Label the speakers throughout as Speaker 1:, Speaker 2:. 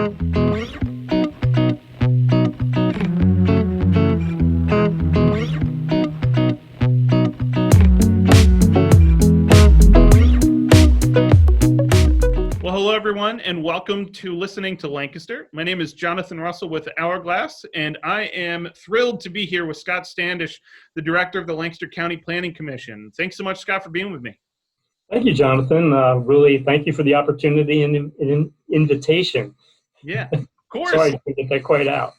Speaker 1: Well, hello, everyone, and welcome to listening to Lancaster. My name is Jonathan Russell with Hourglass, and I am thrilled to be here with Scott Standish, the director of the Lancaster County Planning Commission. Thanks so much, Scott, for being with me.
Speaker 2: Thank you, Jonathan. Really, thank you for the opportunity and invitation.
Speaker 1: Yeah, of course.
Speaker 2: Sorry to get that quite out.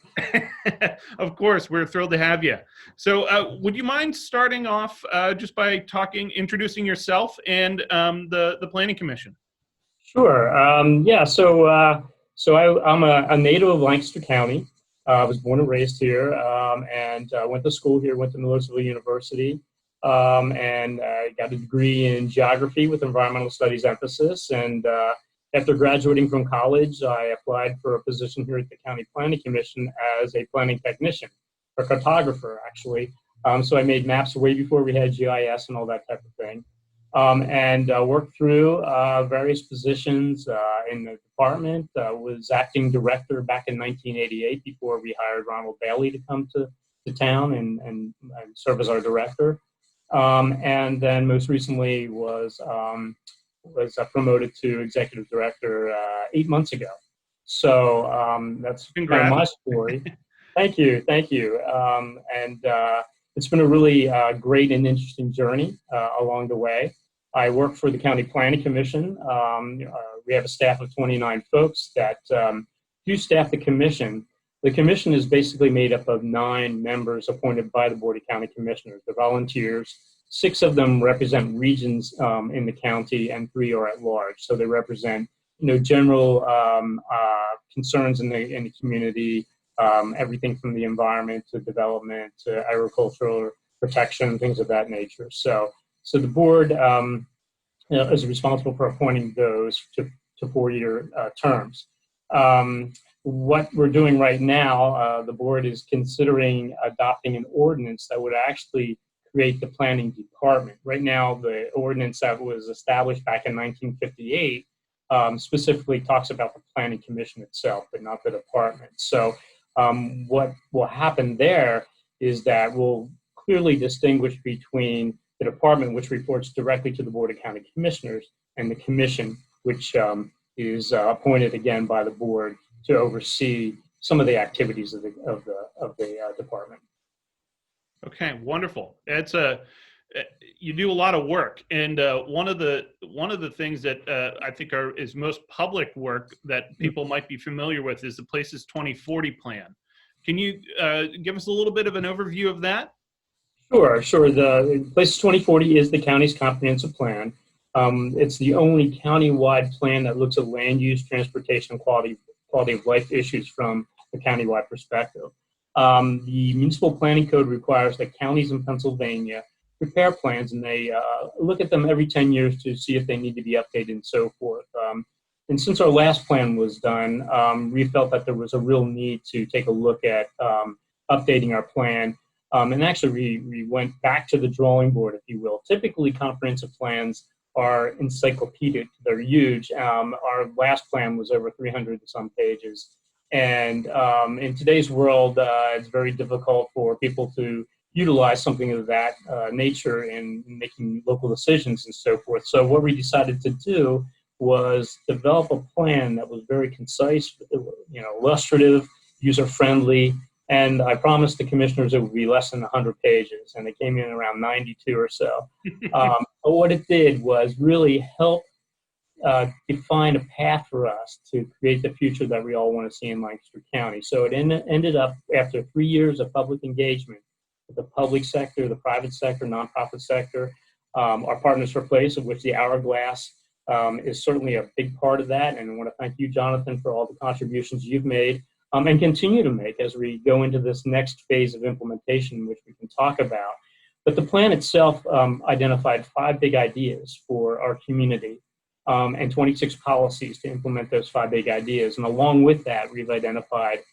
Speaker 1: Of course, we're thrilled to have you. So would you mind starting off just by introducing yourself and the Planning Commission?
Speaker 2: Sure. I'm a native of Lancaster County. I was born and raised here, and went to school here, went to Millersville University, and got a degree in geography with environmental studies emphasis. And after graduating from college, I applied for a position here at the County Planning Commission as a planning technician, or cartographer, actually. So I made maps way before we had GIS and all that type of thing. And worked through various positions in the department. Was acting director back in 1988 before we hired Ronald Bailey to come to town and serve as our director. And then most recently was promoted to executive director 8 months ago. So that's kind of my story. Thank you. It's been a really great and interesting journey along the way. I work for the County Planning Commission. We have a staff of 29 folks that do staff the commission. The commission is basically made up of 9 members appointed by the Board of County Commissioners. They're volunteers. 6 of them represent regions in the county, and 3 are at large. So they represent, general concerns in the community, everything from the environment to development to agricultural protection, things of that nature. So the board is responsible for appointing those to 4-year terms. What we're doing right now, the board is considering adopting an ordinance that would actually create the planning department. Right now, the ordinance that was established back in 1958 specifically talks about the planning commission itself, but not the department. So what will happen there is that we'll clearly distinguish between the department, which reports directly to the Board of County Commissioners, and the commission, which is appointed again by the board to oversee some of the activities of the department.
Speaker 1: Okay, wonderful. You do a lot of work, and one of the things that I think is most public work that people might be familiar with is the Places 2040 plan. Can you give us a little bit of an overview of that?
Speaker 2: Sure. The Places 2040 is the county's comprehensive plan. It's the only county-wide plan that looks at land use, transportation, quality of life issues from a county-wide perspective. The municipal planning code requires that counties in Pennsylvania prepare plans, and they look at them every 10 years to see if they need to be updated and so forth. And since our last plan was done, we felt that there was a real need to take a look at updating our plan. And actually, we went back to the drawing board, if you will. Typically, comprehensive plans are encyclopedic. They're huge. Our last plan was over 300 and some pages. And in today's world, it's very difficult for people to utilize something of that nature in making local decisions and so forth. So what we decided to do was develop a plan that was very concise, illustrative, user-friendly, and I promised the commissioners it would be less than 100 pages, and it came in around 92 or so. But what it did was really help define a path for us to create the future that we all want to see in Lancaster County. So it ended up, after 3 years of public engagement with the public sector, the private sector, nonprofit sector, our Partners for Place, of which the Hourglass is certainly a big part of that. And I want to thank you, Jonathan, for all the contributions you've made and continue to make as we go into this next phase of implementation, which we can talk about. But the plan itself identified 5 big ideas for our community and 26 policies to implement those 5 big ideas. And along with that, we've identified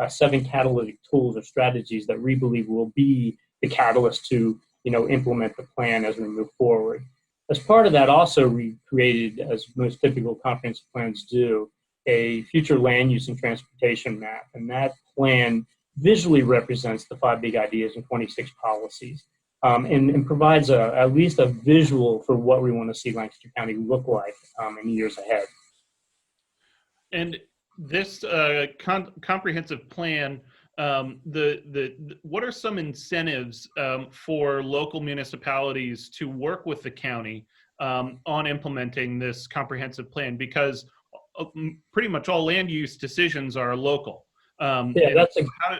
Speaker 2: 7 catalytic tools or strategies that we believe will be the catalyst to implement the plan as we move forward. As part of that, also, we created, as most typical comprehensive plans do, a future land use and transportation map. And that plan visually represents the 5 big ideas and 26 policies, and provides at least a visual for what we want to see Lancaster County look like in the years ahead.
Speaker 1: And this comprehensive plan, what are some incentives for local municipalities to work with the county on implementing this comprehensive plan? Because pretty much all land use decisions are local.
Speaker 2: Yeah,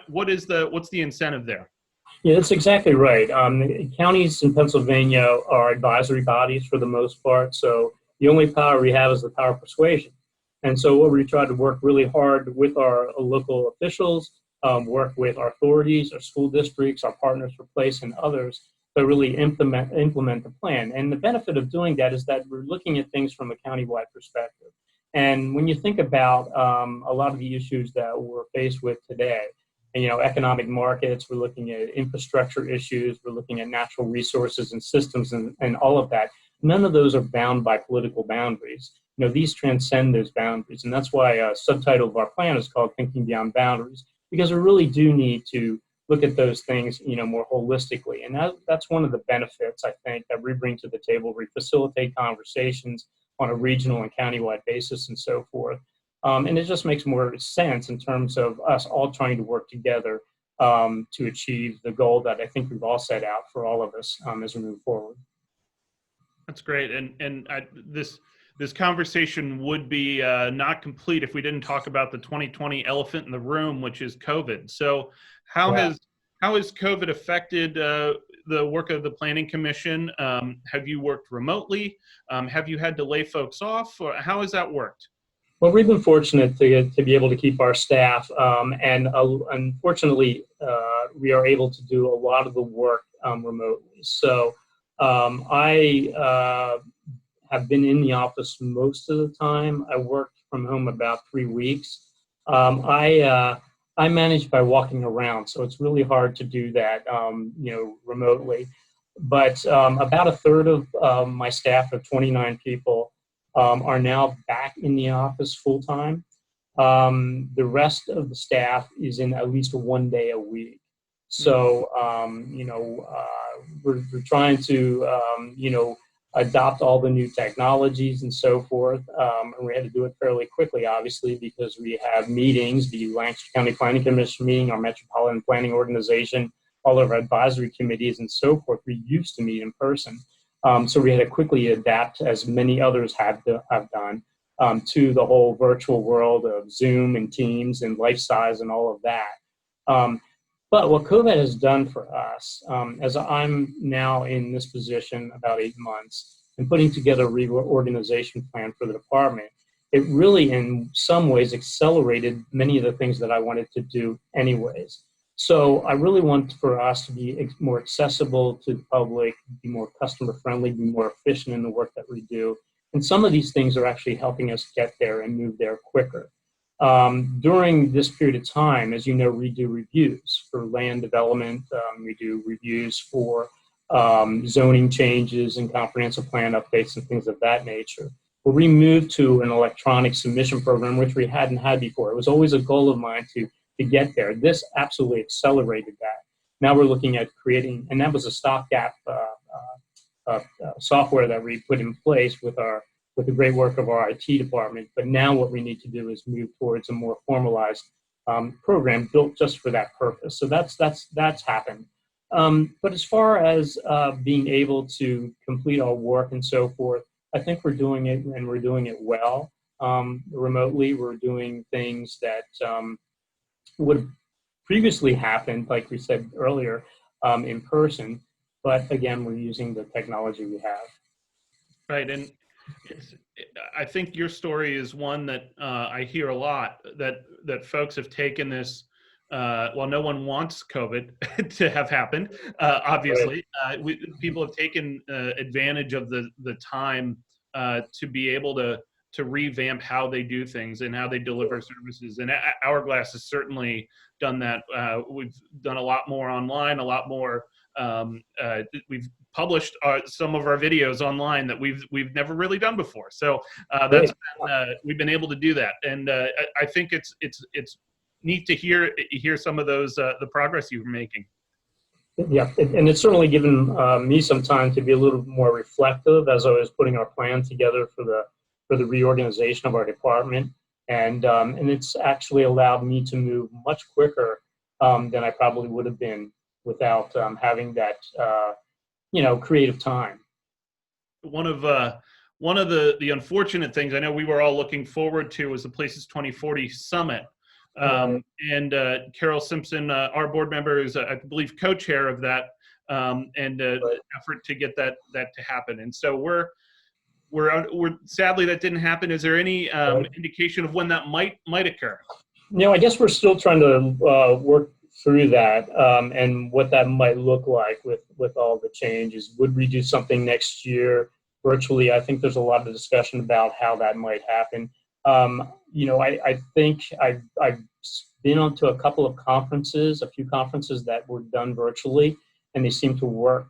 Speaker 1: what's the incentive there?
Speaker 2: Yeah, that's exactly right. Counties in Pennsylvania are advisory bodies for the most part, so the only power we have is the power of persuasion. And so what we try to work really hard with our local officials, work with our authorities, our school districts, our partners for place, and others to really implement the plan. And the benefit of doing that is that we're looking at things from a countywide perspective. And when you think about a lot of the issues that we're faced with today, and, economic markets, we're looking at infrastructure issues, we're looking at natural resources and systems and all of that. None of those are bound by political boundaries. These transcend those boundaries. And that's why a subtitle of our plan is called Thinking Beyond Boundaries, because we really do need to look at those things, more holistically. And that's one of the benefits, I think, that we bring to the table. We facilitate conversations on a regional and countywide basis and so forth. And it just makes more sense in terms of us all trying to work together to achieve the goal that I think we've all set out for all of us as we move forward.
Speaker 1: That's great. And this conversation would be not complete if we didn't talk about the 2020 elephant in the room, which is COVID. So how has COVID affected the work of the Planning Commission? Have you worked remotely? Have you had to lay folks off? Or how has that worked?
Speaker 2: Well, we've been fortunate to be able to keep our staff, and unfortunately, we are able to do a lot of the work remotely. So I have been in the office most of the time. I worked from home about 3 weeks. I manage by walking around, so it's really hard to do that, remotely. But about a third of my staff of 29 people are now back in the office full time. The rest of the staff is in at least 1 day a week. So, we're trying to, adopt all the new technologies and so forth. And we had to do it fairly quickly, obviously, because we have meetings, the Lancaster County Planning Commission meeting, our Metropolitan Planning Organization, all of our advisory committees and so forth. We used to meet in person. So we had to quickly adapt, as many others have done, to the whole virtual world of Zoom and Teams and Life Size and all of that. But what COVID has done for us, as I'm now in this position about 8 months and putting together a reorganization plan for the department, it really in some ways accelerated many of the things that I wanted to do anyways. So I really want for us to be more accessible to the public, be more customer friendly, be more efficient in the work that we do. And some of these things are actually helping us get there and move there quicker. During this period of time, as you know, we do reviews for land development. We do reviews for zoning changes and comprehensive plan updates and things of that nature. Well, we moved to an electronic submission program, which we hadn't had before. It was always a goal of mine to get there. This absolutely accelerated that. Now we're looking at creating, and that was a stopgap software that we put in place with the great work of our IT department. But now what we need to do is move towards a more formalized program built just for that purpose. So that's happened. But as far as being able to complete our work and so forth, I think we're doing it, and we're doing it well. Remotely, we're doing things that would have previously happened, like we said earlier, in person. But again, we're using the technology we have.
Speaker 1: Right, and I think your story is one that I hear a lot, that folks have taken this. Well, no one wants COVID to have happened, obviously. People have taken advantage of the time to be able to revamp how they do things and how they deliver services. And Hourglass has certainly done that. We've done a lot more online, a lot more. We've published some of our videos online that we've never really done before. So
Speaker 2: Great.
Speaker 1: we've been able to do that, and I think it's neat to hear some of those the progress you're making.
Speaker 2: Yeah, and it's certainly given me some time to be a little more reflective as I was putting our plan together for the reorganization of our department, and it's actually allowed me to move much quicker than I probably would have been without having that creative time.
Speaker 1: One of the unfortunate things I know we were all looking forward to was the Places 2040 Summit. And Carol Simpson, our board member, is, I believe, co-chair of that, and effort to get that to happen. And so we're sadly that didn't happen. Is there any indication of when that might occur?
Speaker 2: I guess we're still trying to work through that and what that might look like with all the changes. Would we do something next year virtually? I think there's a lot of discussion about how that might happen. I think I've been onto a couple of conferences, a few conferences that were done virtually, and they seem to work,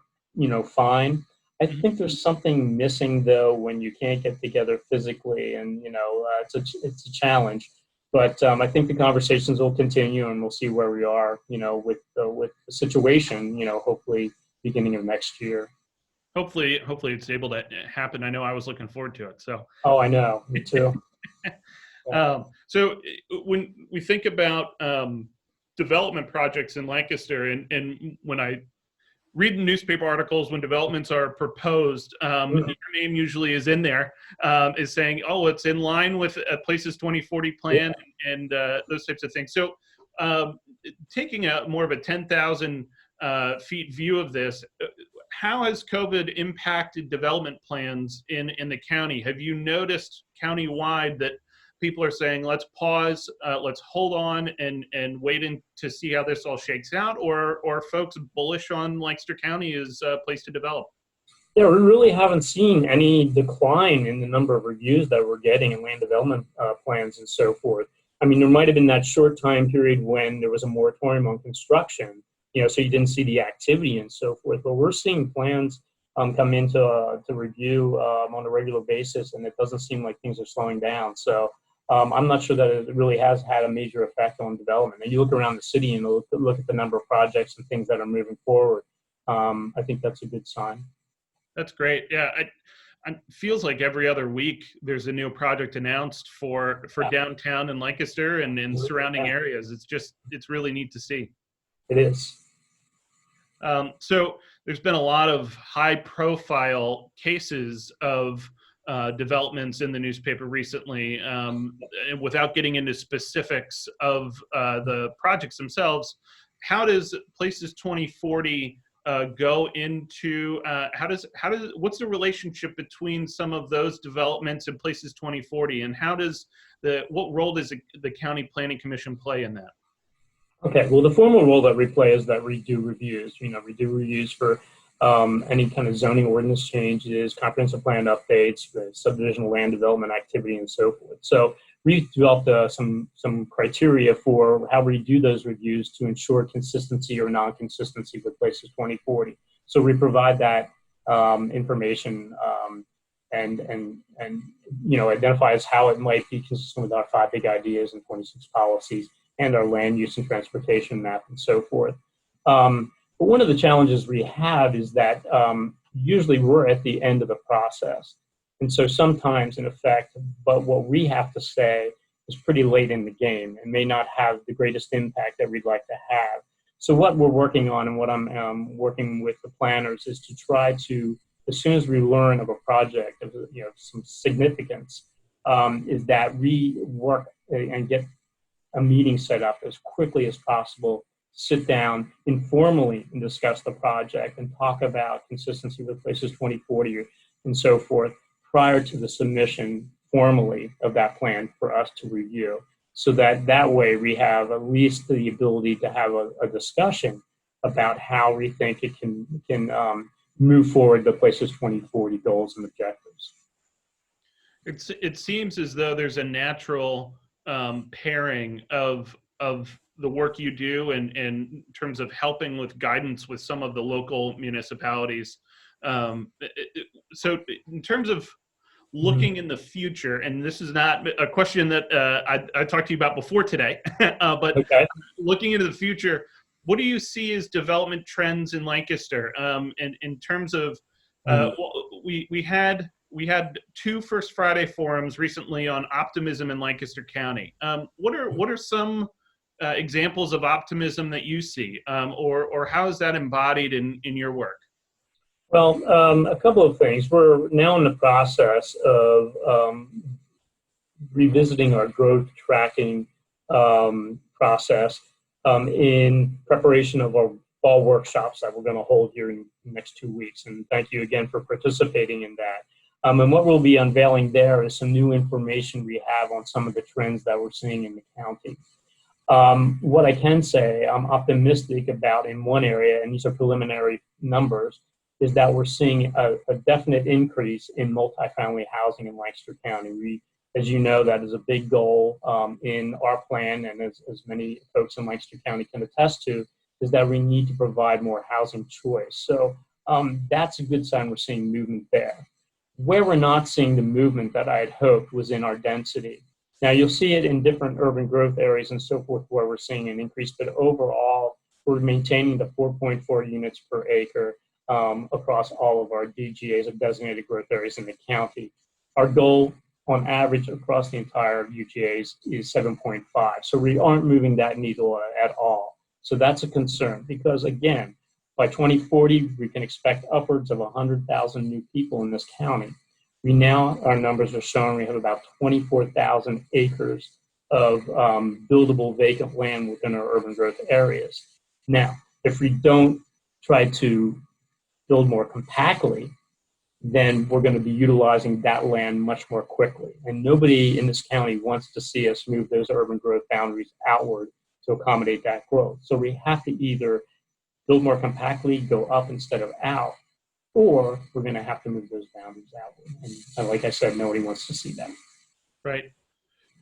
Speaker 2: fine. I think there's something missing though when you can't get together physically, and it's a challenge. But I think the conversations will continue, and we'll see where we are, with the situation, hopefully beginning of next year.
Speaker 1: Hopefully it's able to happen. I know I was looking forward to it. So.
Speaker 2: Oh, I know. Me too.
Speaker 1: So when we think about development projects in Lancaster, and when I read newspaper articles, when developments are proposed, your name usually is in there, is saying, oh, it's in line with a Places 2040 plan, and those types of things. So taking a more of a 10,000 feet view of this, how has COVID impacted development plans in the county? Have you noticed countywide that people are saying, let's pause, let's hold on and wait to see how this all shakes out, or are folks bullish on Lancaster County as a place to develop?
Speaker 2: Yeah, we really haven't seen any decline in the number of reviews that we're getting in land development plans and so forth. I mean, there might have been that short time period when there was a moratorium on construction, so you didn't see the activity and so forth. But we're seeing plans come into to review on a regular basis, and it doesn't seem like things are slowing down. So I'm not sure that it really has had a major effect on development. And you look around the city and look at the number of projects and things that are moving forward. I think that's a good sign.
Speaker 1: That's great. Yeah, it feels like every other week there's a new project announced for downtown in Lancaster and in surrounding areas. It's really neat to see.
Speaker 2: It is.
Speaker 1: So there's been a lot of high-profile cases of developments in the newspaper recently. And without getting into specifics of the projects themselves, how does Places 2040 go into what's the relationship between some of those developments and Places 2040, and what role does the County Planning Commission play in that?
Speaker 2: Okay, well, the formal role that we play is that we do reviews. We do reviews for any kind of zoning ordinance changes, comprehensive plan updates, subdivision land development activity, and so forth. So we developed some criteria for how we do those reviews to ensure consistency or non-consistency with Places 2040. So we provide that information and identifies how it might be consistent with our 5 big ideas and 26 policies and our land use and transportation map and so forth. But one of the challenges we have is that usually we're at the end of the process. And so sometimes, in effect, but what we have to say is pretty late in the game and may not have the greatest impact that we'd like to have. So what we're working on and what I'm working with the planners is to try to, as soon as we learn of a project of some significance, is that we work and get a meeting set up as quickly as possible, sit down informally and discuss the project and talk about consistency with Places 2040 and so forth prior to the submission formally of that plan for us to review. So that way we have at least the ability to have a discussion about how we think it can move forward the Places 2040 goals and objectives.
Speaker 1: It seems as though there's a natural pairing of the work you do and in terms of helping with guidance with some of the local municipalities So in terms of looking in the future, and this is not a question that I talked to you about before today, but
Speaker 2: Okay.
Speaker 1: looking into the future, what do you see as development trends in Lancaster? And in terms of, well, we had two First Friday forums recently on optimism in Lancaster County. What are some examples of optimism that you see, or how is that embodied in your work?
Speaker 2: Well, a couple of things. We're now in the process of revisiting our growth tracking process in preparation of our fall workshops that we're going to hold here in the next 2 weeks. And thank you again for participating in that. And what we'll be unveiling there is some new information we have on some of the trends that we're seeing in the county. What I can say I'm optimistic about in one area, and these are preliminary numbers, is that we're seeing a definite increase in multifamily housing in Lancaster County. As you know, that is a big goal in our plan, and as many folks in Lancaster County can attest to, is that we need to provide more housing choice. So that's a good sign we're seeing movement there. Where we're not seeing the movement that I had hoped was in our density. Now, you'll see it in different urban growth areas and so forth where we're seeing an increase, but overall, we're maintaining the 4.4 units per acre across all of our DGAs of designated growth areas in the county. Our goal on average across the entire UGAs is 7.5. So we aren't moving that needle at all. So that's a concern because, again, by 2040, we can expect upwards of 100,000 new people in this county. We now, our numbers are showing we have about 24,000 acres of buildable vacant land within our urban growth areas. Now, if we don't try to build more compactly, then we're going to be utilizing that land much more quickly. And nobody in this county wants to see us move those urban growth boundaries outward to accommodate that growth. So we have to either build more compactly, go up instead of out, or we're going to have to move those boundaries outward. And like I said, nobody wants to see that.
Speaker 1: Right.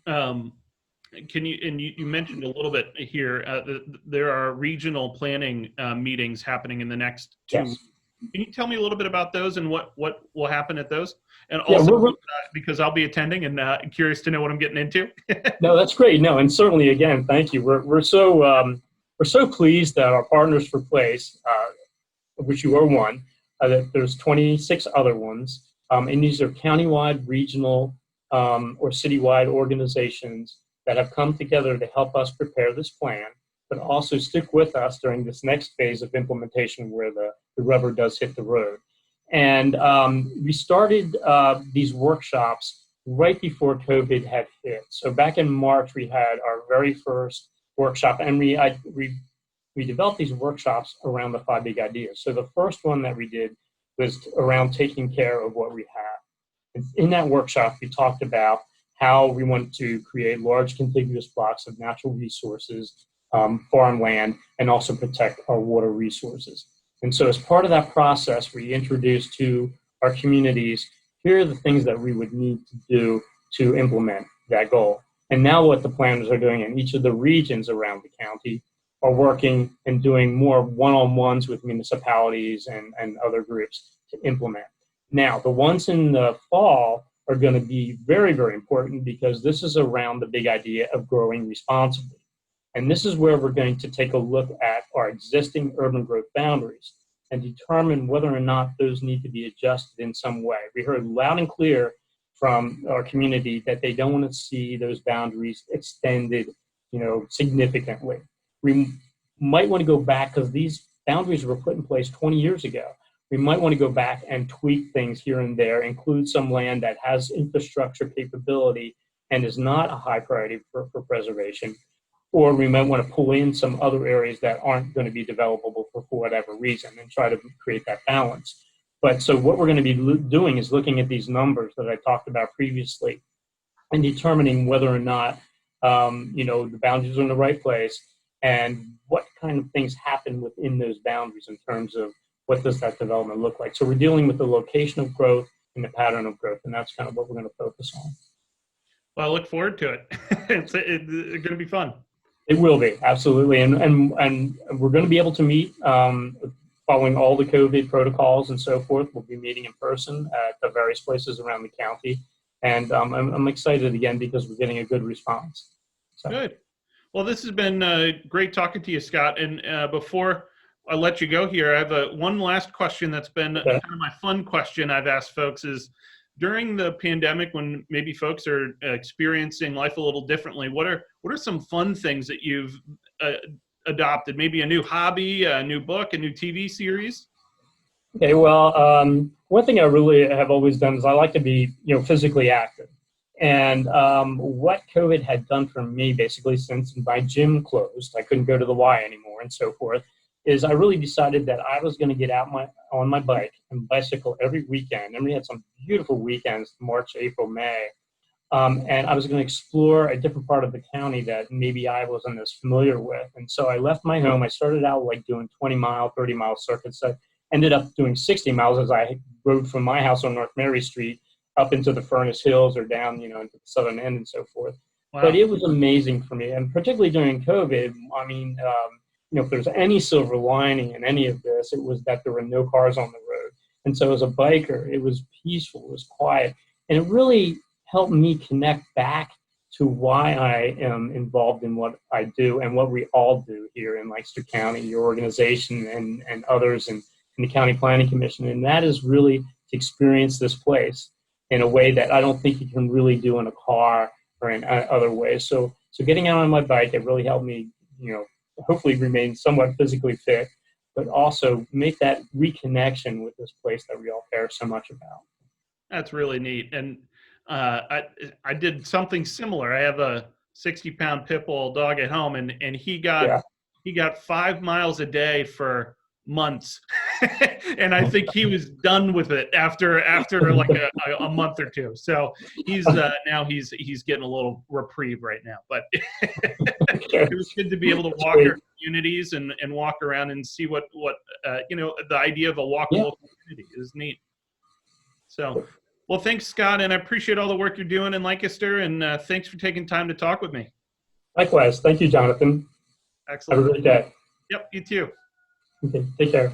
Speaker 1: Can you, and you mentioned a little bit here, there are regional planning meetings happening in the next 2 weeks. Can you tell me a little bit about those and what will happen at those? And also, because I'll be attending and curious to know what I'm getting into.
Speaker 2: No, that's great. No, and certainly, again, thank you. We're so pleased that our Partners for Place, of which you are one, that there's 26 other ones, and these are countywide, regional, or citywide organizations that have come together to help us prepare this plan, but also stick with us during this next phase of implementation where the rubber does hit the road. And we started these workshops right before COVID had hit. So back in March, we had our very first workshop, and we developed these workshops around the 5 big ideas. So the first one that we did was around taking care of what we have. In that workshop, we talked about how we want to create large contiguous blocks of natural resources, farmland, and also protect our water resources. And so as part of that process, we introduced to our communities, here are the things that we would need to do to implement that goal. And now what the planners are doing in each of the regions around the county are working and doing more one-on-ones with municipalities and other groups to implement. Now, the ones in the fall are going to be very, very important because this is around the big idea of growing responsibly. And this is where we're going to take a look at our existing urban growth boundaries and determine whether or not those need to be adjusted in some way. We heard loud and clear from our community that they don't want to see those boundaries extended, significantly. We might want to go back because these boundaries were put in place 20 years ago. We might want to go back and tweak things here and there, include some land that has infrastructure capability and is not a high priority for preservation. Or we might want to pull in some other areas that aren't going to be developable for whatever reason and try to create that balance. But so what we're going to be doing is looking at these numbers that I talked about previously and determining whether or not, the boundaries are in the right place and what kind of things happen within those boundaries in terms of what does that development look like. So we're dealing with the location of growth and the pattern of growth, and that's kind of what we're going to focus on.
Speaker 1: Well, I look forward to it. It's going to be fun.
Speaker 2: It will be, absolutely. And we're going to be able to meet following all the COVID protocols and so forth. We'll be meeting in person at the various places around the county. And I'm excited again because we're getting a good response. So.
Speaker 1: Good. Well, this has been great talking to you, Scott. And before I let you go here, I have one last question that's been kind of my fun question I've asked folks is, during the pandemic, when maybe folks are experiencing life a little differently, what are some fun things that you've adopted? Maybe a new hobby, a new book, a new TV series?
Speaker 2: Okay, well, one thing I really have always done is I like to be, physically active. And what COVID had done for me, basically, since my gym closed, I couldn't go to the Y anymore and so forth, is I really decided that I was going to get out on my bike and bicycle every weekend. And we had some beautiful weekends, March, April, May. And I was going to explore a different part of the county that maybe I wasn't as familiar with. And so I left my home. I started out like doing 20-mile, 30-mile circuits. I ended up doing 60 miles as I rode from my house on North Mary Street up into the Furnace Hills or down, into the southern end and so forth. Wow. But it was amazing for me. And particularly during COVID, I mean, if there's any silver lining in any of this, it was that there were no cars on the road. And so as a biker, it was peaceful, it was quiet. And it really helped me connect back to why I am involved in what I do and what we all do here in Lancaster County, your organization and others in the County Planning Commission. And that is really to experience this place in a way that I don't think you can really do in a car or in other ways. So getting out on my bike, it really helped me, hopefully remain somewhat physically fit, but also make that reconnection with this place that we all care so much about.
Speaker 1: That's really neat. And I did something similar. I have a 60-pound pit bull dog at home, and he got 5 miles a day for months. And I think he was done with it after like a month or two. So he's now he's getting a little reprieve right now. But it was good to be able to walk our communities and walk around and see what the idea of a walkable community is neat. So, well, thanks, Scott, and I appreciate all the work you're doing in Lancaster, and thanks for taking time to talk with me.
Speaker 2: Likewise. Thank you, Jonathan.
Speaker 1: Excellent.
Speaker 2: Have a great day.
Speaker 1: Yep, you too.
Speaker 2: Okay, take care.